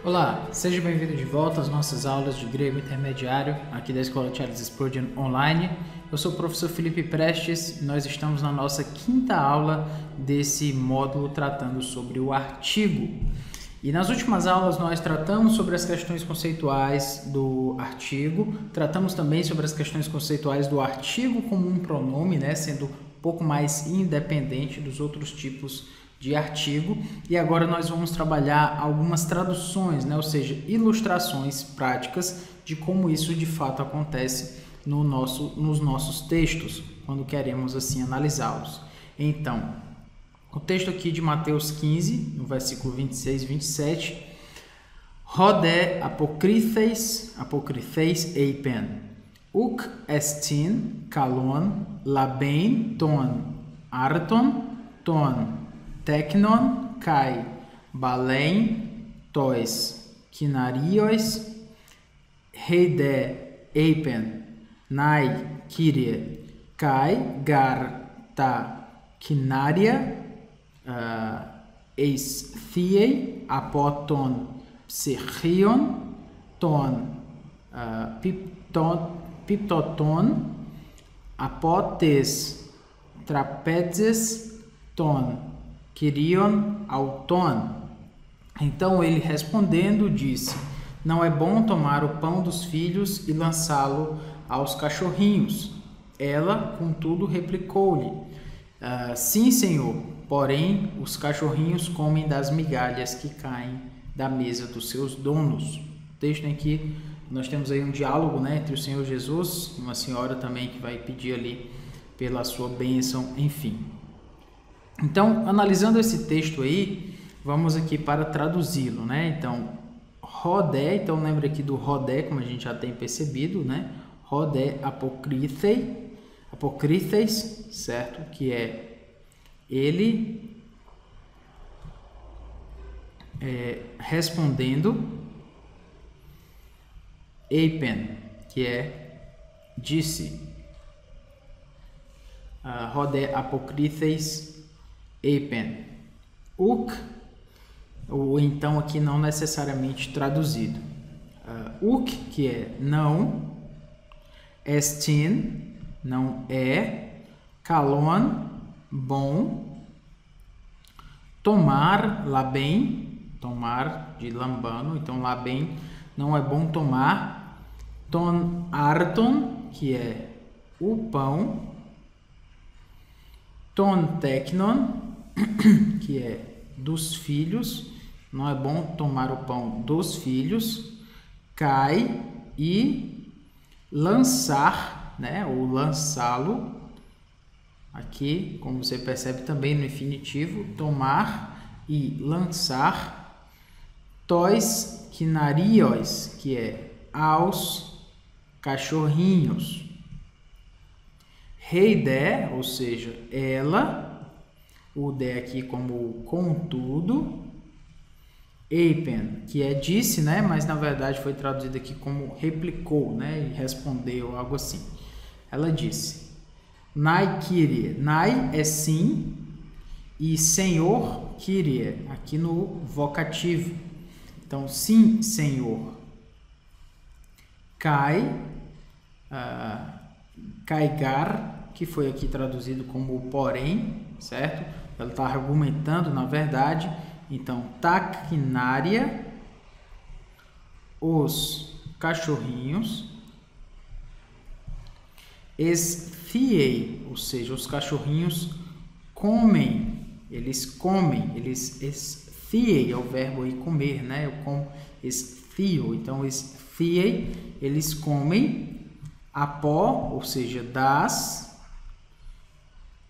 Olá, seja bem-vindo de volta às nossas aulas de grego intermediário aqui da Escola Charles Spurgeon Online. Eu sou o professor Felipe Prestes e nós estamos na nossa quinta aula desse módulo tratando sobre o artigo. E nas últimas aulas nós tratamos sobre as questões conceituais do artigo, tratamos também sobre as questões conceituais do artigo como um pronome, sendo um pouco mais independente dos outros tipos de artigo, e agora nós vamos trabalhar algumas traduções, ou seja, ilustrações práticas de como isso de fato acontece nos nossos textos, quando queremos assim analisá-los. Então, o texto aqui de Mateus 15, no versículo 26 e 27, Rode apokritheis eipen, uk estin kalon laben ton arton ton teknon kai balein tois kinarios heide eipen nai kyrie kai gar ta kinaria eis thiei apoton psichion ton piptoton apotes trapezes ton queriam auton. Então ele respondendo disse: não é bom tomar o pão dos filhos e lançá-lo aos cachorrinhos. Ela, contudo, replicou-lhe: sim, senhor, porém os cachorrinhos comem das migalhas que caem da mesa dos seus donos. O texto em que nós temos aí um diálogo, entre o Senhor Jesus e uma senhora também que vai pedir ali pela sua bênção, enfim. Então, analisando esse texto aí, vamos aqui para traduzi-lo, Então, rodé, então lembra aqui do rodé, como a gente já tem percebido, Rodé apokritheis, certo? Que é ele respondendo, eipen, que é disse, rodé apokritheis eipen. Uk, ou então aqui não necessariamente traduzido. Uk, que é não, estin, não é, kalon, bom, tomar, laben, tomar de lambano, então laben, não é bom tomar, ton arton, que é o pão, ton teknon, que é dos filhos, não é bom tomar o pão dos filhos, cai e lançar, ou lançá-lo, aqui, como você percebe também no infinitivo, tomar e lançar, tois kinarios, que é aos cachorrinhos, heide, ou seja, ela, o de aqui como contudo, eipen, que é disse, mas na verdade foi traduzido aqui como replicou, e respondeu, algo assim. Ela disse, nai kyrie, nai é sim, e senhor kyrie, aqui no vocativo. Então, sim, senhor. Kai, kaigar, que foi aqui traduzido como porém, certo? Ela está argumentando, na verdade. Então, taquinária, os cachorrinhos, esfiei, ou seja, os cachorrinhos comem, eles esfiei, é o verbo aí comer, eu como, esfio, então esfiei, eles comem, apó, ou seja, das,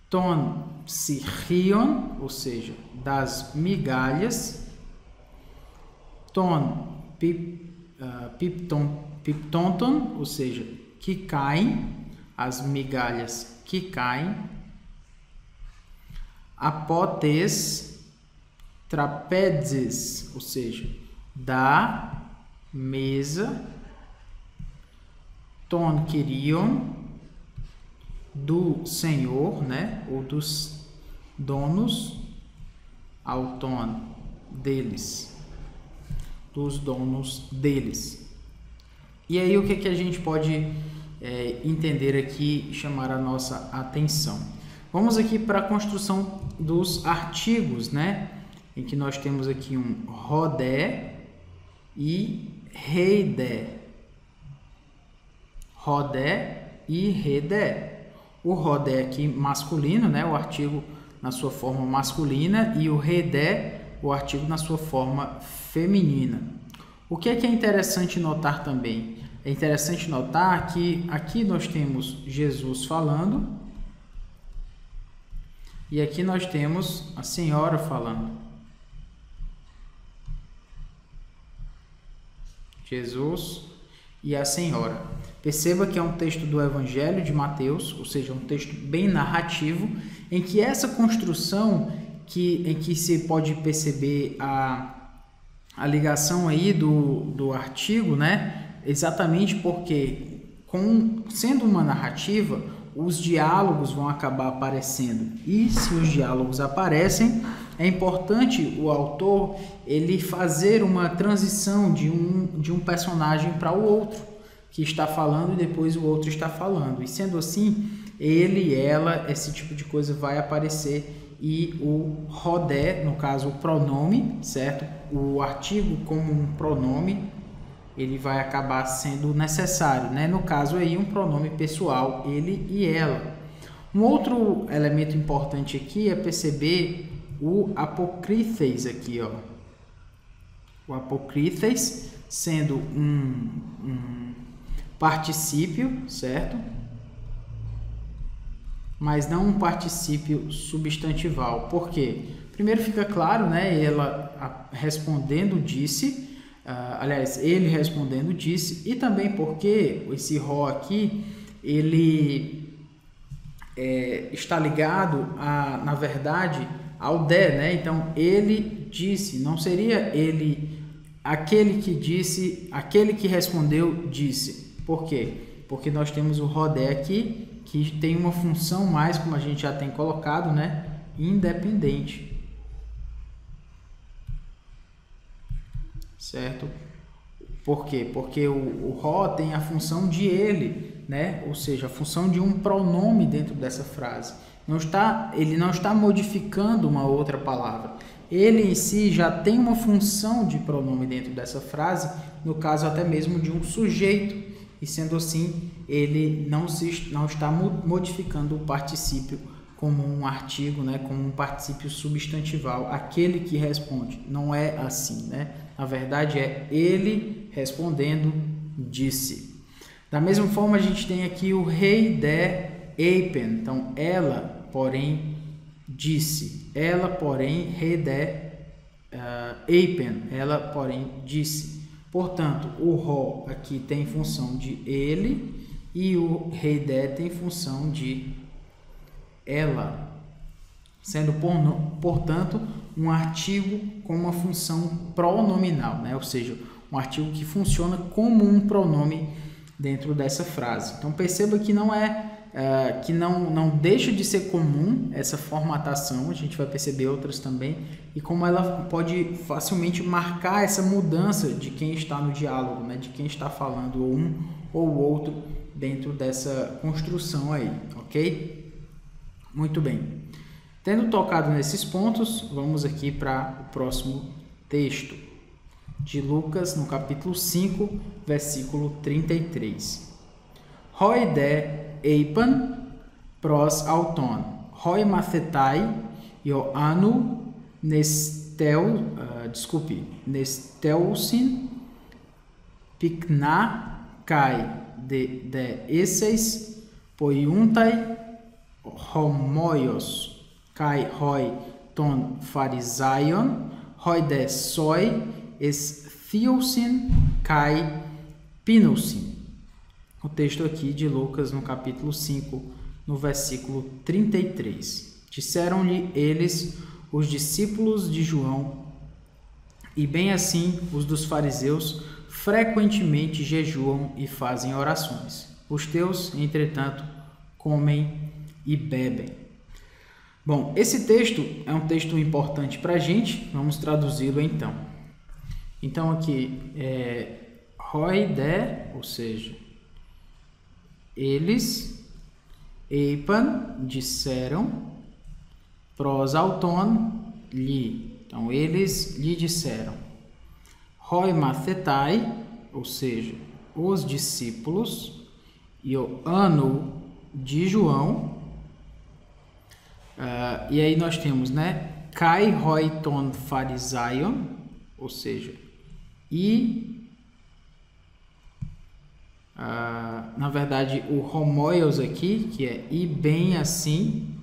ton psichion, ou seja, das migalhas, ton piptonton, ou seja, que caem, as migalhas que caem, apotes trapezes, ou seja, da mesa, ton querion, do senhor, ou dos donos, auton, deles. dos donos deles. E aí o que a gente pode entender aqui, chamar a nossa atenção? Vamos aqui para a construção dos artigos, né? Em que nós temos aqui um rodé e reidé. Rodé e redé. O rodé aqui masculino, né? O artigo na sua forma masculina, e o redé, o artigo na sua forma feminina. O que é interessante notar também? É interessante notar que aqui nós temos Jesus falando e aqui nós temos a senhora falando. Jesus e a senhora. Perceba que é um texto do Evangelho de Mateus, ou seja, um texto bem narrativo, em que essa construção, em que se pode perceber a ligação aí do artigo, né? Exatamente porque, sendo uma narrativa, os diálogos vão acabar aparecendo. E se os diálogos aparecem, é importante o autor ele fazer uma transição de um personagem para o outro, que está falando e depois o outro está falando. E sendo assim, ele, ela, esse tipo de coisa vai aparecer, e o rodé, no caso o pronome, certo? O artigo como um pronome, ele vai acabar sendo necessário, né? No caso aí, um pronome pessoal, ele e ela. Um outro elemento importante aqui é perceber o apócrifes aqui, ó. O apócrifes sendo um particípio, certo? Mas não um particípio substantival. Por quê? Primeiro fica claro, né? Ela respondendo disse, aliás, ele respondendo disse, e também porque esse ró aqui, ele está ligado, na verdade, ao dé, né? Então, ele disse, não seria ele, aquele que disse, aquele que respondeu disse. Por quê? Porque nós temos o rodé aqui, que tem uma função mais, como a gente já tem colocado, né? Independente. Certo? Por quê? Porque o ró tem a função de ele, né? Ou seja, a função de um pronome dentro dessa frase. Ele não está modificando uma outra palavra. Ele em si já tem uma função de pronome dentro dessa frase, no caso até mesmo de um sujeito. E sendo assim, ele não está modificando o particípio como um artigo, né? Como um particípio substantival, aquele que responde. Não é assim, né? Na verdade, é ele respondendo, disse. Da mesma forma, a gente tem aqui o reidé eipen. Então, ela, porém, disse. Ela, porém, reidé eipen. Ela, porém, disse. Portanto, o ró aqui tem função de ele e o reidé tem função de ela, sendo, portanto, um artigo com uma função pronominal, né? Ou seja, um artigo que funciona como um pronome dentro dessa frase. Então, perceba que que não deixa de ser comum essa formatação, a gente vai perceber outras também, e como ela pode facilmente marcar essa mudança de quem está no diálogo, né? De quem está falando um ou outro dentro dessa construção aí, ok? Muito bem. Tendo tocado nesses pontos, vamos aqui para o próximo texto de Lucas, no capítulo 5, versículo 33. Hoidé eipan pros auton, hoi mathetai ioannu nesteusin picna kai de esseis poiuntai homoios kai hoi ton farisaion hoi de soi es thiosin kai pinusin. O texto aqui de Lucas, no capítulo 5, no versículo 33. Disseram-lhe eles, os discípulos de João, e bem assim os dos fariseus, frequentemente jejuam e fazem orações. Os teus, entretanto, comem e bebem. Bom, esse texto é um texto importante para a gente, vamos traduzi-lo então. Então aqui roide, ou seja, eles, eipan, disseram, pros auton, lhe. Então eles lhe disseram. Roi mathetai, ou seja, os discípulos, e o ano de João. E aí nós temos, né? Kai roi ton farisaion, ou seja, e na verdade o homoios aqui, que é e bem assim,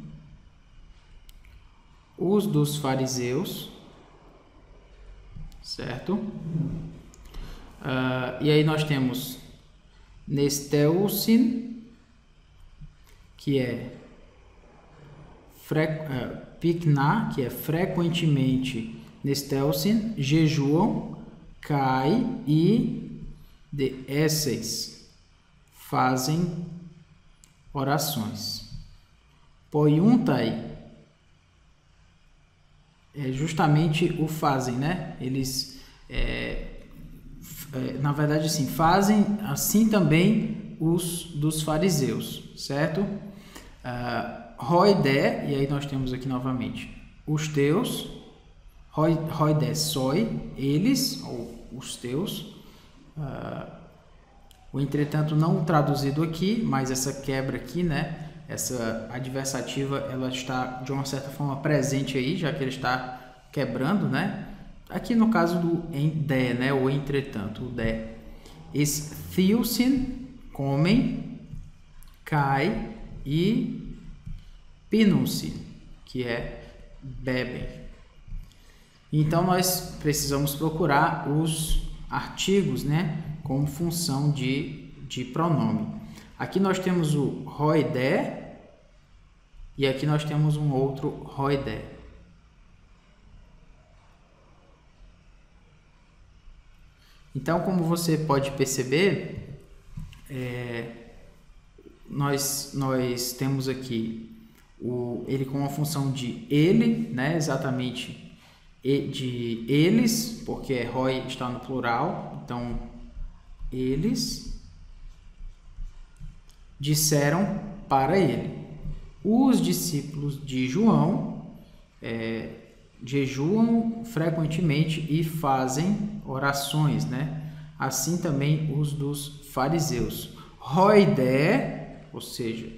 os dos fariseus, certo? E aí nós temos nesteusin, que é pikna, que é frequentemente nesteusin, jejuam, kai e de esseis, fazem orações. Poiuntai é justamente o fazem, né? Eles, na verdade, sim, fazem assim também os dos fariseus, certo? Roide, e aí nós temos aqui novamente os teus, roide soi, eles, ou os teus. O entretanto não traduzido aqui, mas essa quebra aqui, né? Essa adversativa, ela está de uma certa forma presente aí, já que ele está quebrando, né? Aqui no caso do em de, né? O entretanto, o de. Es thiusin, comem, kai e pinunsi, que é bebem. Então nós precisamos procurar os artigos, né? Como função de pronome. Aqui nós temos o roide e aqui nós temos um outro roide. Então, como você pode perceber, nós temos aqui ele com a função de ele, né? Exatamente de eles, porque roi está no plural, então eles disseram para ele. Os discípulos de João jejuam frequentemente e fazem orações, né? Assim também os dos fariseus. Roide, ou seja,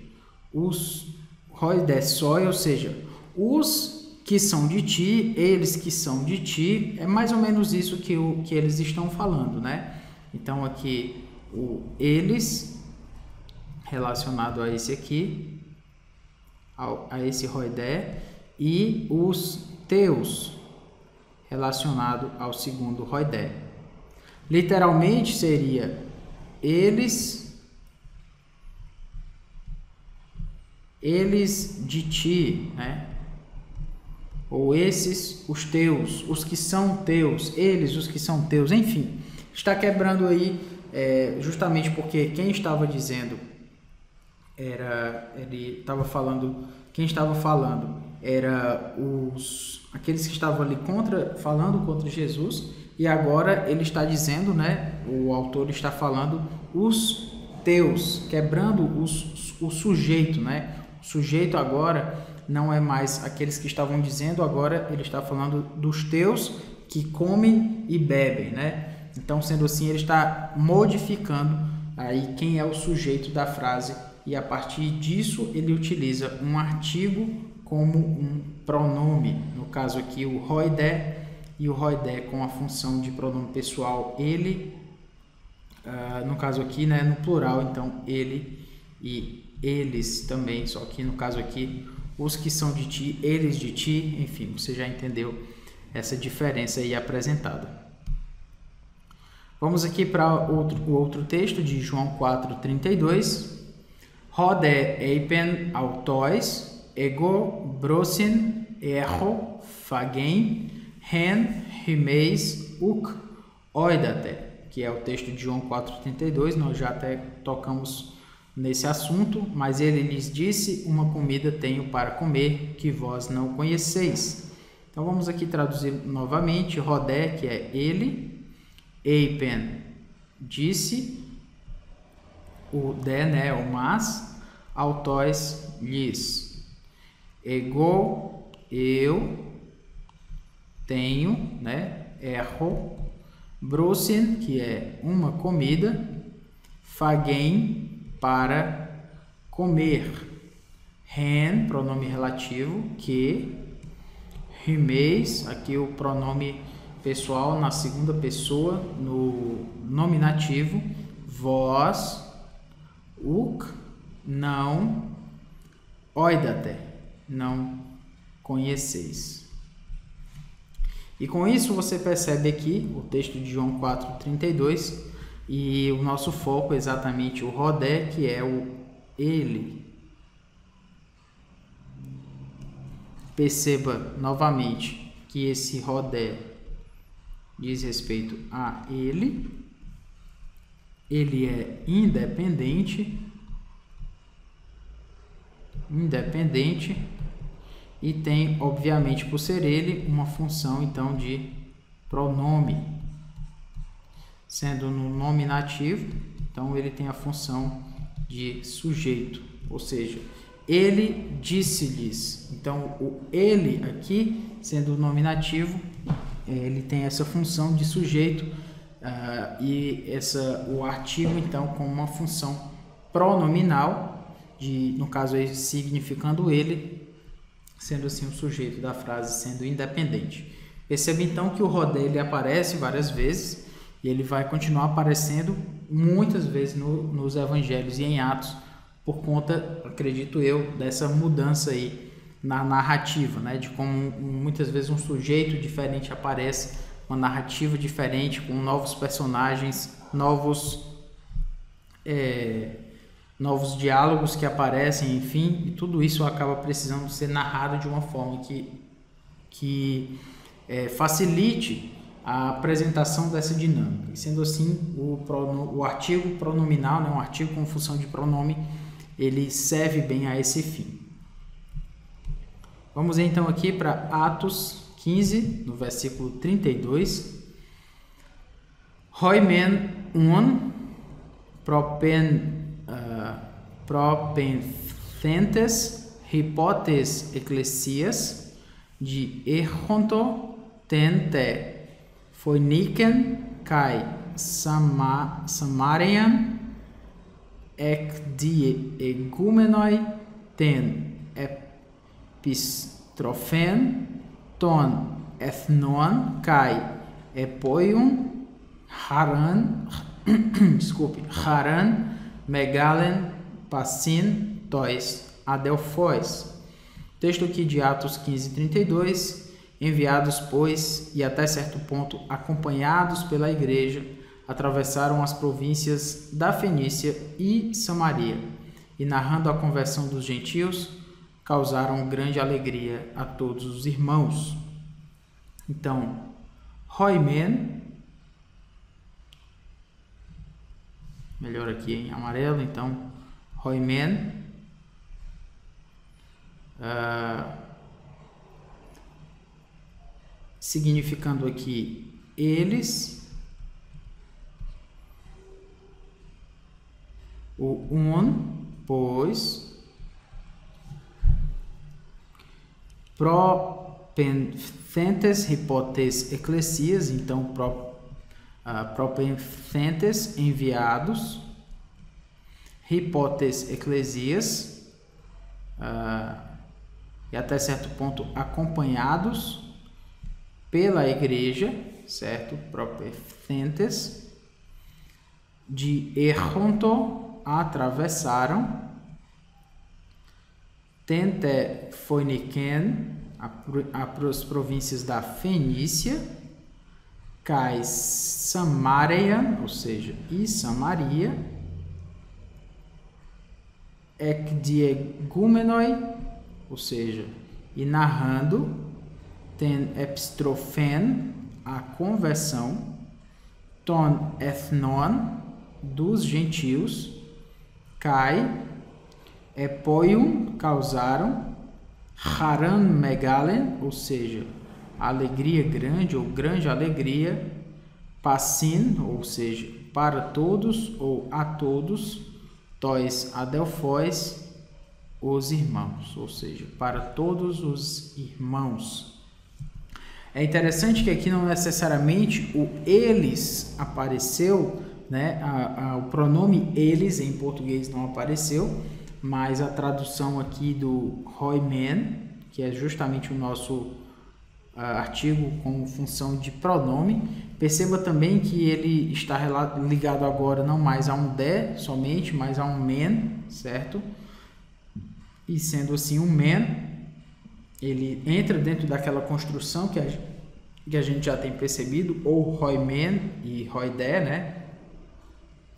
os roide soi, ou seja, os que são de ti, eles que são de ti, é mais ou menos isso que eles estão falando, né? Então aqui o eles relacionado a esse aqui, a esse roide, e os teus relacionado ao segundo roide. Literalmente seria eles de ti, né? Ou esses, os teus, os que são teus, eles, os que são teus, enfim, está quebrando aí, justamente porque quem estava dizendo quem estava falando era aqueles que estavam ali falando contra Jesus, e agora ele está dizendo, né, o autor está falando os teus, quebrando o sujeito, né? O sujeito agora não é mais aqueles que estavam dizendo, agora ele está falando dos teus que comem e bebem, né? Então, sendo assim, ele está modificando aí quem é o sujeito da frase, e a partir disso ele utiliza um artigo como um pronome, no caso aqui o roide, e o roide com a função de pronome pessoal ele, no caso aqui, né, no plural, então ele e eles também, só que no caso aqui os que são de ti, eles de ti, enfim, você já entendeu essa diferença aí apresentada. Vamos aqui para o outro texto de João 4:32. Rode eipen autois, ego brosin erro fagen hen himeis uk oidate, que é o texto de João 4:32. Nós já até tocamos nesse assunto, mas ele lhes disse: uma comida tenho para comer que vós não conheceis. Então vamos aqui traduzir novamente. Rodé, que é ele, Eipen, disse, o de, né, o mas, autóis, lhes. Ego, eu, tenho, né, erro. Brusen, que é uma comida. Fagen, para comer. Hen, pronome relativo, que. Rimeis, aqui o pronome pessoal na segunda pessoa, no nominativo. Vós, uk, não, oidate, não conheceis. E com isso você percebe aqui o texto de João 4,32 e o nosso foco é exatamente o rodé, que é o ele. Perceba novamente que esse rodé diz respeito a ele. Ele é independente e tem, obviamente, por ser ele, uma função então de pronome. Sendo no nominativo, então ele tem a função de sujeito, ou seja, ele disse-lhes. Então o ele aqui, sendo nominativo, ele tem essa função de sujeito o artigo então com uma função pronominal, no caso aí significando ele, sendo assim o sujeito da frase sendo independente. Perceba então que o rodé ele aparece várias vezes e ele vai continuar aparecendo muitas vezes nos evangelhos e em Atos, por conta, acredito eu, dessa mudança aí na narrativa, né? De como muitas vezes um sujeito diferente aparece, uma narrativa diferente, com novos personagens, novos diálogos que aparecem, enfim, e tudo isso acaba precisando ser narrado de uma forma que facilite a apresentação dessa dinâmica. E sendo assim, o artigo pronominal, né, um artigo com função de pronome, ele serve bem a esse fim. Vamos então aqui para Atos 15, no versículo 32. Hoimen un propensentes hypotes ecclesias de erronto tente Phoenician kai Samarian ec die egumenoi ten epistrophen ton ethnon kai epoium haran megalen passin tois adelphos. Texto aqui de Atos 15:32. Enviados, pois, e até certo ponto acompanhados pela igreja, atravessaram as províncias da Fenícia e Samaria, e narrando a conversão dos gentios, causaram grande alegria a todos os irmãos. Então, Hoimen, melhor aqui em amarelo, então, Hoimen, significando aqui eles, o pois, propensentes hypotes ecclesias, então propensentes, enviados, hypotes ecclesias, e até certo ponto acompanhados pela igreja, certo? Propensentes, de erronto, atravessaram, tente Phoenician, as províncias da Fenícia, cai Samarian, ou seja, e Samaria, ec diegumenoi, ou seja, e narrando, ten epistrophen, a conversão, ton ethnon, dos gentios, kai, epoium, causaram, haran megalen, ou seja, alegria grande ou grande alegria, passin, ou seja, para todos ou a todos, tois adelphos, os irmãos, ou seja, para todos os irmãos. É interessante que aqui não necessariamente o eles apareceu, né? O pronome eles em português não apareceu, mas a tradução aqui do hoimen, que é justamente o nosso artigo com função de pronome, perceba também que ele está ligado agora não mais a um de somente, mas a um men, certo? E sendo assim um men, ele entra dentro daquela construção que a gente já tem percebido, ou hoimen e hoidé, né?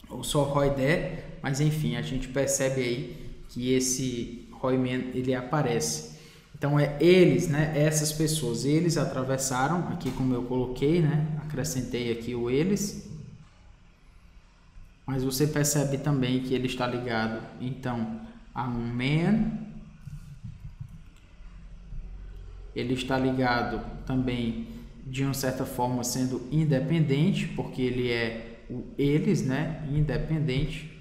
Ou só hoidé, mas enfim, a gente percebe aí que esse hoimen ele aparece. Então é eles, né? Essas pessoas, eles atravessaram, aqui como eu coloquei, né? Acrescentei aqui o eles. Mas você percebe também que ele está ligado, então, a um man. Ele está ligado também, de uma certa forma, sendo independente, porque ele é o eles, né? Independente.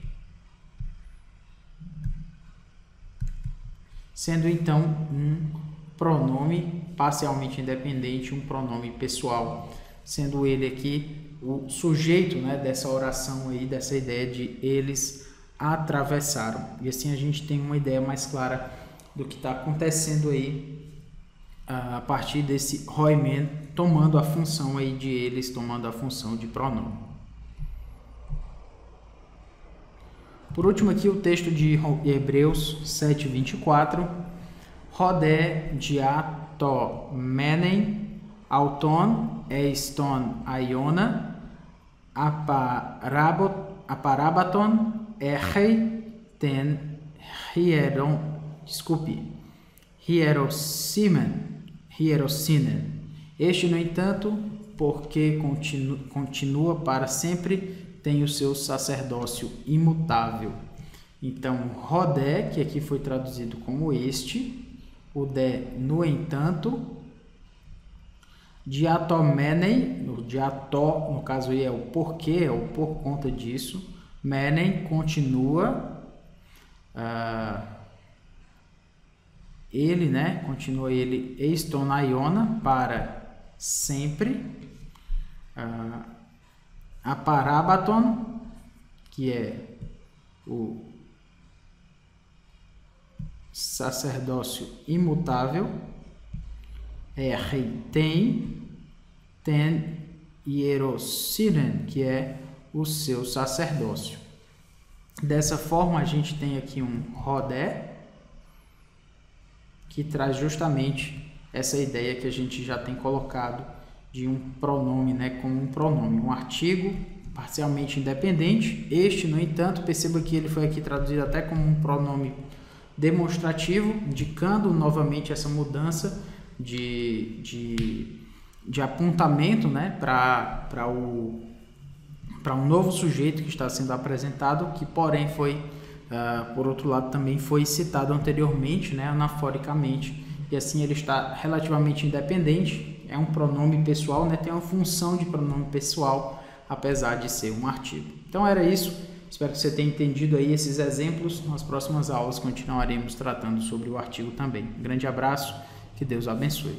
Sendo então um pronome parcialmente independente, um pronome pessoal, sendo ele aqui o sujeito, né, dessa oração aí, dessa ideia de eles atravessaram. E assim a gente tem uma ideia mais clara do que está acontecendo aí a partir desse hoimen tomando a função aí de eles, tomando a função de pronome. Por último aqui o texto de Hebreus 7:24, Rodé diato menen auton eiston aiona aparabaton errei ten hierosinen. Este, no entanto, porque continua para sempre, tem o seu sacerdócio imutável. Então, Rodé, que aqui foi traduzido como este, o de, no entanto, diatomenei, o diató, no caso aí é o porquê, é o por conta disso, menen continua, ele, né, continua ele, eistonaiona, para sempre, a parabaton, que é o sacerdócio imutável, ten hierosinen, que é o seu sacerdócio. Dessa forma a gente tem aqui um rodé, que traz justamente essa ideia que a gente já tem colocado de um pronome, né, como um pronome, um artigo parcialmente independente. Este, no entanto, perceba que ele foi aqui traduzido até como um pronome demonstrativo, indicando novamente essa mudança de apontamento, né, para um novo sujeito que está sendo apresentado, que porém foi, por outro lado, também foi citado anteriormente, né, anaforicamente, e assim ele está relativamente independente. É um pronome pessoal, né? Tem uma função de pronome pessoal, apesar de ser um artigo. Então era isso. Espero que você tenha entendido aí esses exemplos. Nas próximas aulas continuaremos tratando sobre o artigo também. Um grande abraço, que Deus abençoe.